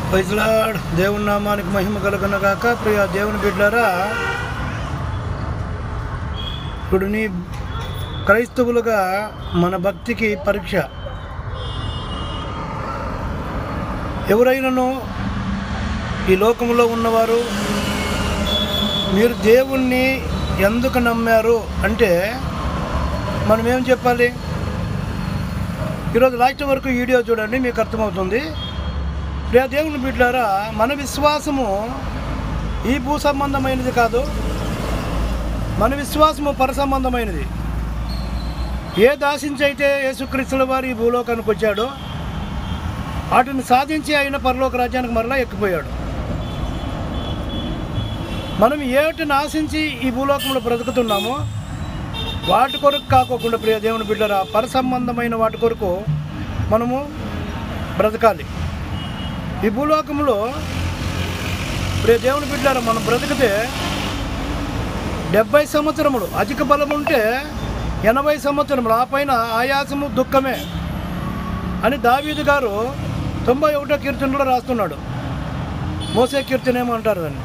Praise lord. దేవుని నామానికి మహిమ కలుగును గాక. ప్రియ దేవుని బిడ్డలారా, ఇప్పుడు నీ క్రైస్తవులుగా మన భక్తికి పరీక్ష. ఎవరైనాను ఈ లోకంలో ఉన్నవారు మీరు దేవుణ్ణి ఎందుకు నమ్మారు అంటే మనం ఏం చెప్పాలి? ఈరోజు లాస్ట్ వరకు వీడియో చూడండి, మీకు అర్థమవుతుంది. ప్రియ దేవుని బిడ్డలారా, మన విశ్వాసము ఈ భూ సంబంధమైనది కాదు, మన విశ్వాసము పర సంబంధమైనది. ఏ దాసించైతే యేసుక్రీస్తుల వారు ఈ భూలోకానికి వచ్చాడో వాటిని సాధించి ఆయన పరలోక రాజ్యానికి మరలా ఎక్కిపోయాడు. మనం ఏటిని ఆశించి ఈ భూలోకంలో బ్రతుకుతున్నామో వాటి కొరకు కాకోకుండా ప్రియ దేవుని బిడ్డలారా, పర సంబంధమైన వాటి కొరకు మనము బ్రతకాలి. ఈ భూలోకంలో ప్రియ దేవుని బిడ్డలారా, మనం బ్రతికితే 70 సంవత్సరములు, అధిక బలం ఉంటే 80 సంవత్సరములు, ఆ పైన ఆయాసము దుఃఖమే అని దావీదు గారు 91వ కీర్తనలో రాస్తున్నాడు. మోసే కీర్తన ఏమంటారు దాన్ని.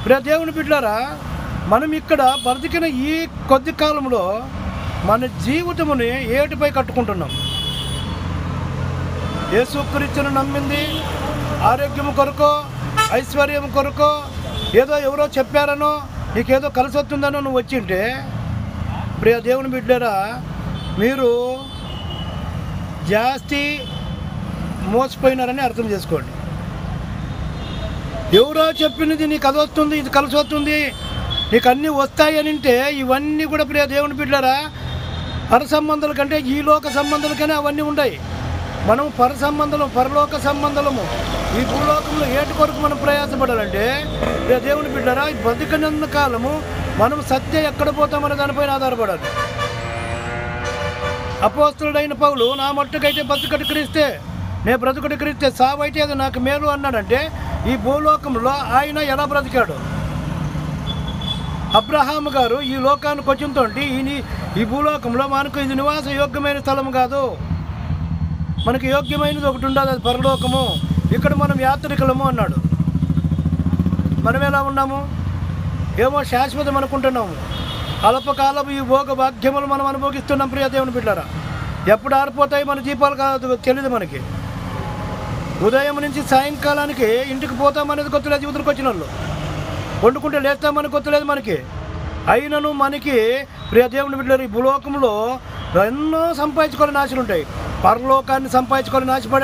ప్రియ దేవుని బిడ్డలారా, మనం ఇక్కడ బ్రతికిన ఈ కొద్ది కాలంలో మన జీవితముని ఏటిపై కట్టుకుంటున్నాం. యేసుక్రీస్తును నమ్మింది ఆరోగ్యం కొరకో, ఐశ్వర్యం కొరకో, ఏదో ఎవరో చెప్పారనో, నీకేదో కలిసి వస్తుందనో నువ్వు వచ్చింటే ప్రియ దేవుని బిడ్డలారా, మీరు జాస్తి మోసపోయినారని అర్థం చేసుకోండి. ఎవరో చెప్పినది నీకు అది వస్తుంది, ఇది కలిసి వస్తుంది, నీకు అన్నీ వస్తాయి అని అంటే ఇవన్నీ కూడా ప్రియ దేవుని బిడ్డలారా, పర సంబంధాల కంటే ఈ లోక సంబంధాలకనే అవన్నీ ఉన్నాయి. మనం పర సంబంధము, పరలోక సంబంధము, ఈ భూలోకంలో ఏటి కొరకు మనం ప్రయాసపడాలంటే ప్రియ దేవుని బిడ్డలారా, బతికినంత కాలము మనం సత్యం ఎక్కడ పోతామనే దానిపైన ఆధారపడాలి. అపోస్తలుడైన పౌలు, నా మట్టుకైతే బతుకటి క్రీస్తే, నేను బ్రతుకటి క్రీస్తే, సావైతే అది నాకు మేలు అన్నాడంటే ఈ భూలోకంలో ఆయన ఎలా బ్రతికాడు? అబ్రహాము గారు ఈ లోకానికి వచ్చినతోటి ఈ భూలోకంలో మనకు ఇది నివాస యోగ్యమైన స్థలం కాదు, మనకి యోగ్యమైనది ఒకటి ఉండదు, అది పరలోకము, ఇక్కడ మనం యాత్రికులము అన్నాడు. మనం ఎలా ఉన్నాము? ఏమో శాశ్వతం అనుకుంటున్నాము. అల్పకాలపు ఈ భోగ భాగ్యములు మనం అనుభవిస్తున్నాం. ప్రియ దేవుని బిడ్డలారా, ఎప్పుడు ఆరిపోతాయి మన దీపాలు కాదు తెలియదు మనకి. ఉదయం నుంచి సాయంకాలానికి ఇంటికి పోతామనేది కొత్తలేదు జీవితానికి వచ్చిన వాళ్ళు, వండుకుంటే లేస్తామని కొత్తలేదు మనకి. అయినను మనకి ప్రియ దేవుని బిడ్డలారా, ఈ భూలోకంలో ఎన్నో సంపాదించుకోవాలని ఆశలు ఉంటాయి. పరలోకాన్ని సంపాదించుకోవాలని ఆశపడండి.